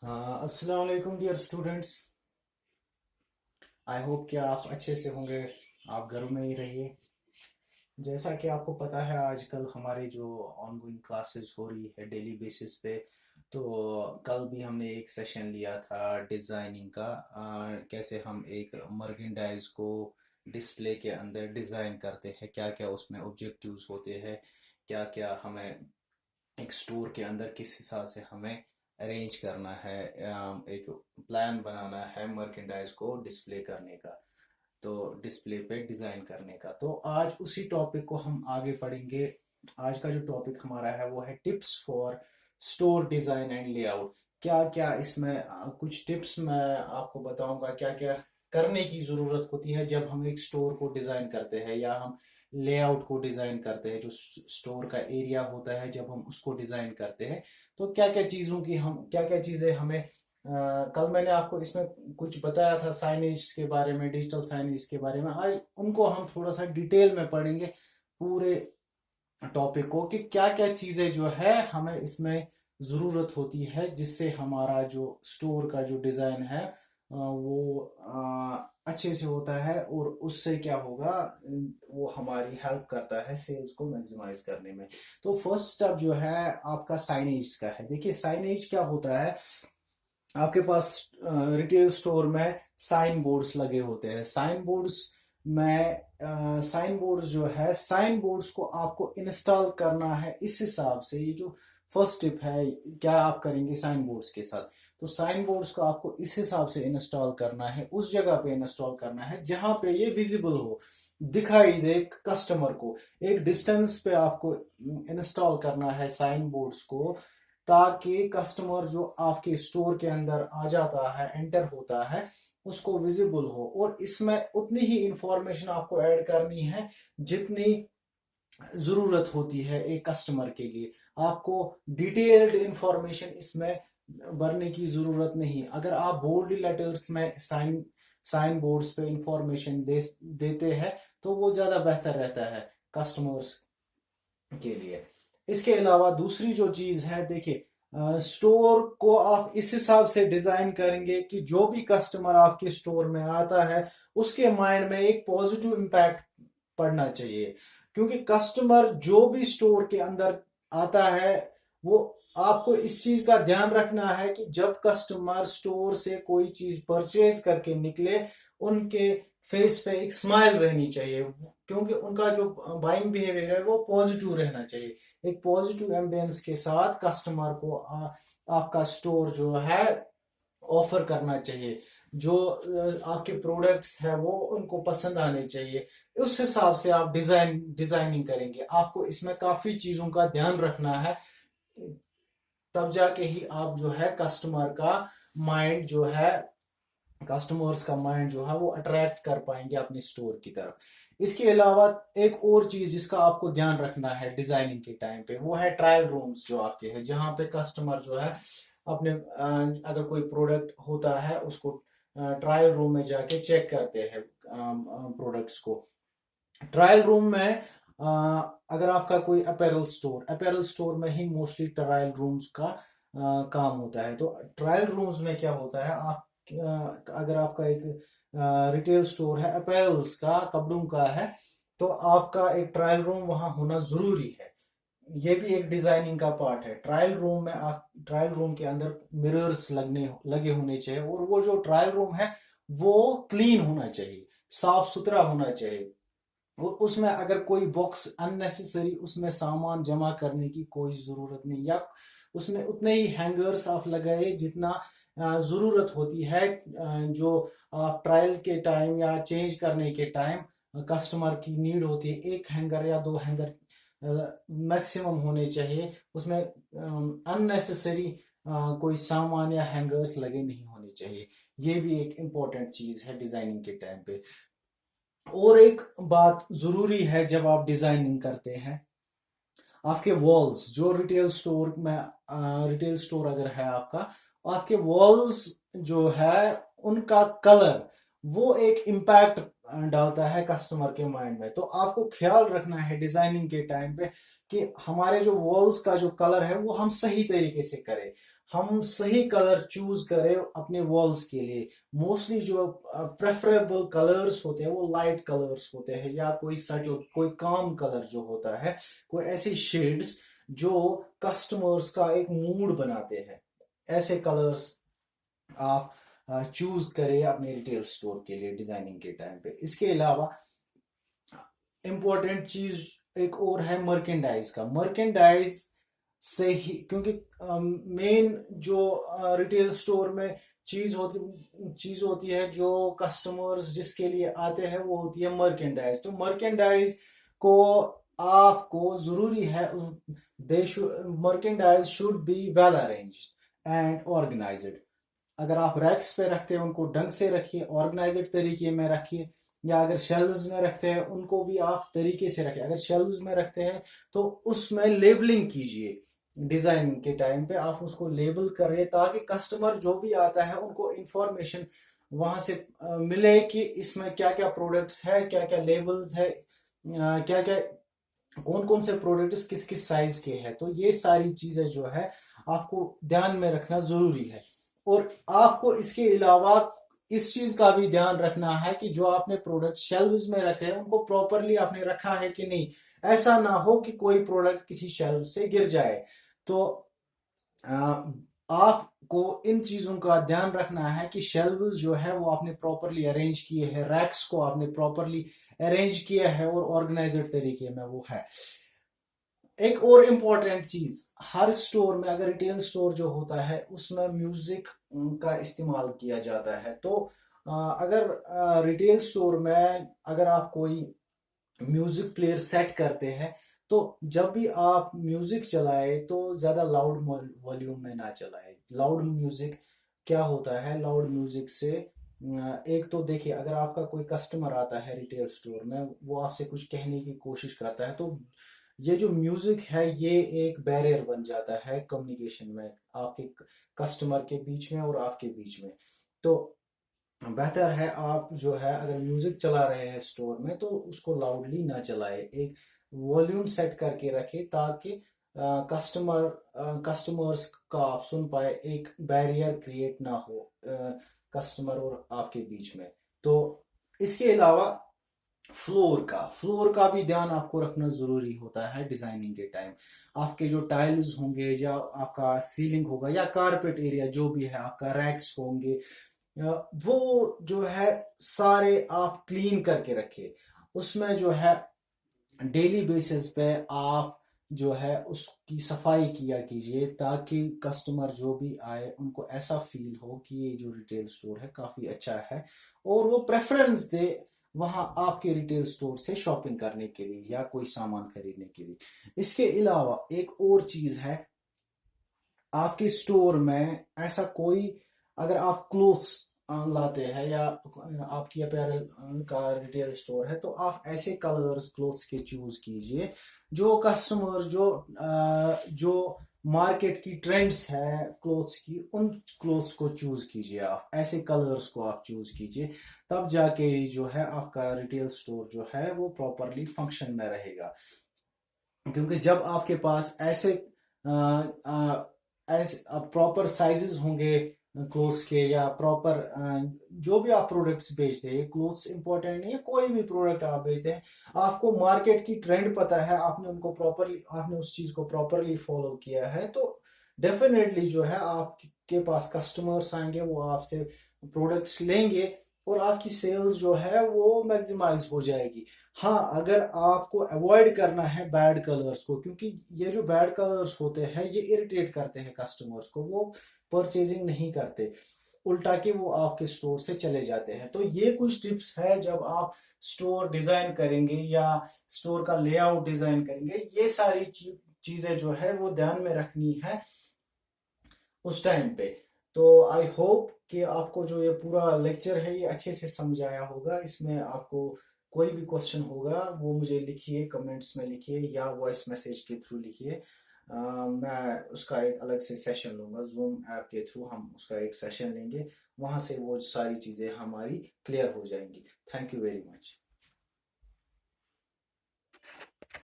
अस्सलाम वालेकुम dear students. I hope कि आप अच्छे से होंगे। आप घर में ही रहिए। जैसा कि आपको पता है आजकल हमारे जो ऑनगोइंग क्लासेस हो रही है डेली बेसिस पे, तो कल भी हमने एक सेशन लिया था डिज़ाइनिंग का। कैसे हम एक मर्केंडाइज को डिस्प्ले के अंदर डिज़ाइन करते हैं, क्या क्या उसमें ऑब्जेक्टिव्स होते हैं, क्या क्या हमें एक स्टोर के अंदर किस हिसाब से हमें अरेंज करना है, एक प्लान बनाना है मर्केंडाइज को डिस्प्ले करने का, तो डिस्प्ले पे डिज़ाइन करने का। तो आज उसी टॉपिक को हम आगे पढ़ेंगे। आज का जो टॉपिक हमारा है वो है tips for store design and layout. क्या क्या इसमें कुछ टिप्स मैं आपको बताऊंगा, क्या क्या करने की ज़रूरत होती है जब हम एक स्टोर को डिज़ाइन करते हैं या हम लेआउट को डिज़ाइन करते हैं। जो स्टोर का एरिया होता है जब हम उसको डिज़ाइन करते हैं, तो क्या क्या चीज़ों की हम क्या क्या चीज़ें हमें कल मैंने आपको इसमें कुछ बताया था साइनेज के बारे में, डिजिटल साइनेज के बारे में। आज उनको हम थोड़ा सा डिटेल में पढ़ेंगे, पूरे टॉपिक को, कि क्या क्या चीज़ें जो है हमें इसमें ज़रूरत होती है जिससे हमारा जो स्टोर का जो डिज़ाइन है वो अच्छे से होता है, और उससे क्या होगा, वो हमारी हेल्प करता है सेल्स को मैक्सिमाइज करने में। तो फर्स्ट स्टेप जो है आपका साइनेज का है। देखिए साइनेज क्या होता है। आपके पास रिटेल स्टोर में साइन बोर्ड्स लगे होते हैं। साइन बोर्ड्स जो है, साइन बोर्ड्स को आपको इंस्टॉल करना है इस हिसाब से। ये जो फर्स्ट टिप है, क्या आप करेंगे साइन बोर्ड्स के साथ, तो साइन बोर्ड्स को आपको इस हिसाब से इंस्टॉल करना है, उस जगह पे इंस्टॉल करना है जहां पे ये विजिबल हो, दिखाई दे कस्टमर को। एक डिस्टेंस पे आपको इंस्टॉल करना है साइन बोर्ड्स को, ताकि कस्टमर जो आपके स्टोर के अंदर आ जाता है, एंटर होता है, उसको विजिबल हो। और इसमें उतनी ही इंफॉर्मेशन आपको ऐड करनी है जितनी ज़रूरत होती है एक कस्टमर के लिए। आपको डिटेल्ड इंफॉर्मेशन इसमें भरने की ज़रूरत नहीं। अगर आप बोल्ड लेटर्स में साइन बोर्ड्स पे इंफॉर्मेशन देते हैं तो वो ज़्यादा बेहतर रहता है कस्टमर्स के लिए। इसके अलावा दूसरी जो चीज है, देखिए स्टोर को आप इस हिसाब से डिजाइन करेंगे कि जो भी कस्टमर आपके स्टोर में आता है उसके माइंड में एक पॉजिटिव इम्पैक्ट पड़ना चाहिए। क्योंकि कस्टमर जो भी स्टोर के अंदर आता है, वो आपको इस चीज का ध्यान रखना है कि जब कस्टमर स्टोर से कोई चीज परचेज करके निकले, उनके फेस पे एक स्माइल रहनी चाहिए। क्योंकि उनका जो बाइंग बिहेवियर है वो पॉजिटिव रहना चाहिए। एक पॉजिटिव एम्बियंस के साथ कस्टमर को आपका स्टोर जो है ऑफर करना चाहिए। जो आपके प्रोडक्ट्स है वो उनको पसंद आने चाहिए। उस हिसाब से आप डिजाइनिंग करेंगे। आपको इसमें काफी चीजों का ध्यान रखना है, तब जाके ही आप जो है कस्टमर्स का माइंड जो है वो अट्रैक्ट कर पाएंगे अपने स्टोर की तरफ। इसके अलावा एक और चीज जिसका आपको ध्यान रखना है डिजाइनिंग के टाइम पे, वो है ट्रायल रूम्स जो आपके हैं, जहाँ पे कस्टमर जो है अपने अगर कोई प्रोडक्ट होता है उसको ट्रायल रूम में जाके चेक करते हैं प्रोडक्ट्स को। ट्रायल रूम में अगर आपका कोई अपैरल स्टोर में ही मोस्टली ट्रायल रूम्स का काम होता है। तो ट्रायल रूम्स में क्या होता है, आप अगर आपका एक रिटेल स्टोर है अपैरल्स का, कपड़ों का है, तो आपका एक ट्रायल रूम वहां होना जरूरी है। ये भी एक डिजाइनिंग का पार्ट है। ट्रायल रूम के अंदर मिरर्स लगे होने चाहिए, और वो जो ट्रायल रूम है वो क्लीन होना चाहिए, साफ सुथरा होना चाहिए। और उसमें अगर कोई बॉक्स अननेसेसरी उसमें सामान जमा करने की कोई जरूरत नहीं, या उसमें उतने ही हैंगर्स आप लगाए जितना जरूरत होती है। जो आप ट्रायल के टाइम या चेंज करने के टाइम कस्टमर की नीड होती है, एक हैंगर या दो हैंगर मैक्सिमम होने चाहिए। उसमें अननेसेसरी कोई सामान या हैंगर्स लगे नहीं होने चाहिए। ये भी एक इम्पोर्टेंट चीज है डिजाइनिंग के टाइम पे। और एक बात जरूरी है जब आप डिजाइनिंग करते हैं, आपके वॉल्स जो रिटेल स्टोर अगर है आपका, आपके वॉल्स जो है उनका कलर वो एक इम्पैक्ट डालता है कस्टमर के माइंड में। तो आपको ख्याल रखना है डिजाइनिंग के टाइम पे कि हमारे जो वॉल्स का जो कलर है वो हम सही तरीके से करें, हम सही कलर चूज करें अपने वॉल्स के लिए। मोस्टली जो प्रेफरेबल कलर्स होते हैं वो लाइट कलर्स होते हैं, या कोई सच कोई काम कलर जो होता है, कोई ऐसे शेड्स जो कस्टमर्स का एक मूड बनाते हैं, ऐसे कलर्स आप चूज करें अपने रिटेल स्टोर के लिए डिजाइनिंग के टाइम पे। इसके अलावा इंपॉर्टेंट चीज एक और है मर्केंडाइज का। मर्केंडाइज से ही, क्योंकि मेन जो रिटेल स्टोर में चीज होती है जो कस्टमर्स जिसके लिए आते हैं वो होती है मर्केंडाइज। तो मर्केंडाइज को आपको जरूरी है, the merchandise should be well arranged and organised. अगर आप रैक्स पे रखते हैं उनको ढंग से रखिए, ऑर्गेनाइज्ड तरीके में रखिए, या अगर शेल्व्स में रखते हैं उनको भी आप तरीके से रखिए। अगर शेल्व्स में रखते हैं तो उसमें लेबलिंग कीजिए, डिजाइन के टाइम पे आप उसको लेबल करिए ताकि कस्टमर जो भी आता है उनको इंफॉर्मेशन वहां से मिले कि इसमें क्या क्या प्रोडक्ट्स है, क्या क्या लेबल्स है, क्या क्या कौन कौन से प्रोडक्ट्स किस किस साइज के हैं। तो ये सारी चीजें जो है आपको ध्यान में रखना जरूरी है। और आपको इसके अलावा इस चीज का भी ध्यान रखना है कि जो आपने प्रोडक्ट शेल्व्स में रखे हैं उनको प्रॉपरली आपने रखा है कि नहीं। ऐसा ना हो कि कोई प्रोडक्ट किसी शेल्व से गिर जाए। तो आपको इन चीजों का ध्यान रखना है कि शेल्व्स जो है वो आपने प्रॉपरली अरेंज किए हैं, रैक्स को आपने प्रॉपरली अरेंज किया है और ऑर्गेनाइज्ड तरीके में वो है। एक और इम्पॉर्टेंट चीज, हर स्टोर में अगर रिटेल स्टोर जो होता है उसमें म्यूजिक का इस्तेमाल किया जाता है। तो अगर रिटेल स्टोर में अगर आप कोई म्यूजिक प्लेयर सेट करते हैं तो जब भी आप म्यूजिक चलाए तो ज्यादा लाउड वॉल्यूम में ना चलाए। लाउड म्यूजिक क्या होता है, लाउड म्यूजिक से एक तो देखिए, अगर आपका कोई कस्टमर आता है रिटेल स्टोर में, वो आपसे कुछ कहने की कोशिश करता है, तो ये जो म्यूजिक है ये एक बैरियर बन जाता है कम्युनिकेशन में, आपके कस्टमर के बीच में और आपके बीच में। तो बेहतर है आप जो है अगर म्यूजिक चला रहे हैं स्टोर में तो उसको लाउडली ना चलाए, एक वॉल्यूम सेट करके रखे ताकि कस्टमर्स का आप सुन पाए, एक बैरियर क्रिएट ना हो कस्टमर और आपके बीच में। तो इसके अलावा फ्लोर का भी ध्यान आपको रखना जरूरी होता है डिजाइनिंग के टाइम। आपके जो टाइल्स होंगे या आपका सीलिंग होगा या कारपेट एरिया जो भी है, आपका रैक्स होंगे, वो जो है सारे आप क्लीन करके रखिए। उसमें जो है डेली बेसिस पे आप जो है उसकी सफाई किया कीजिए ताकि कस्टमर जो भी आए उनको ऐसा फील हो कि ये जो रिटेल स्टोर है काफी अच्छा है और वो प्रेफरेंस दे वहां आपके रिटेल स्टोर से शॉपिंग करने के लिए या कोई सामान खरीदने के लिए। इसके अलावा एक और चीज है, आपके स्टोर में ऐसा कोई, अगर आप क्लोथ्स लाते हैं या आपकी अपैरल का रिटेल स्टोर है तो आप ऐसे कलर्स क्लोथ्स के चूज कीजिए जो कस्टमर जो मार्केट की ट्रेंड्स है क्लोथ्स की, उन क्लोथ्स को चूज कीजिए, आप ऐसे कलर्स को आप चूज कीजिए। तब जाके ही जो है आपका रिटेल स्टोर जो है वो प्रॉपरली फंक्शन में रहेगा। क्योंकि जब आपके पास ऐसे ऐसे प्रॉपर साइजेस होंगे क्लोथ्स के, या प्रॉपर जो भी आप प्रोडक्ट्स बेचते हैं, क्लोथ्स इंपॉर्टेंट नहीं है, कोई भी प्रोडक्ट आप बेचते हैं, आपको मार्केट की ट्रेंड पता है, आपने उनको प्रॉपरली, आपने उस चीज को प्रॉपरली फॉलो किया है, तो डेफिनेटली जो है आपके पास कस्टमर्स आएंगे, वो आपसे प्रोडक्ट्स लेंगे और आपकी सेल्स जो है वो मैक्सिमाइज हो जाएगी। हाँ, अगर आपको अवॉइड करना है बैड कलर्स को, क्योंकि ये जो बैड कलर्स होते हैं ये इरिटेट करते हैं कस्टमर्स को, वो परचेजिंग नहीं करते, उल्टा के वो आपके स्टोर से चले जाते हैं। तो ये कुछ टिप्स है जब आप स्टोर डिजाइन करेंगे या स्टोर का लेआउट डिजाइन करेंगे, ये सारी चीजें जो है वो ध्यान में रखनी है उस टाइम पे। तो आई होप कि आपको जो ये पूरा लेक्चर है ये अच्छे से समझ आया होगा। इसमें आपको कोई भी क्वेश्चन होगा वो मुझे लिखिए, कमेंट्स में लिखिए या वॉइस मैसेज के थ्रू लिखिए। मैं उसका एक अलग से सेशन लूंगा, जूम ऐप के थ्रू हम उसका एक सेशन लेंगे वहां से वो सारी चीजें हमारी क्लियर हो जाएंगी। Thank you very much.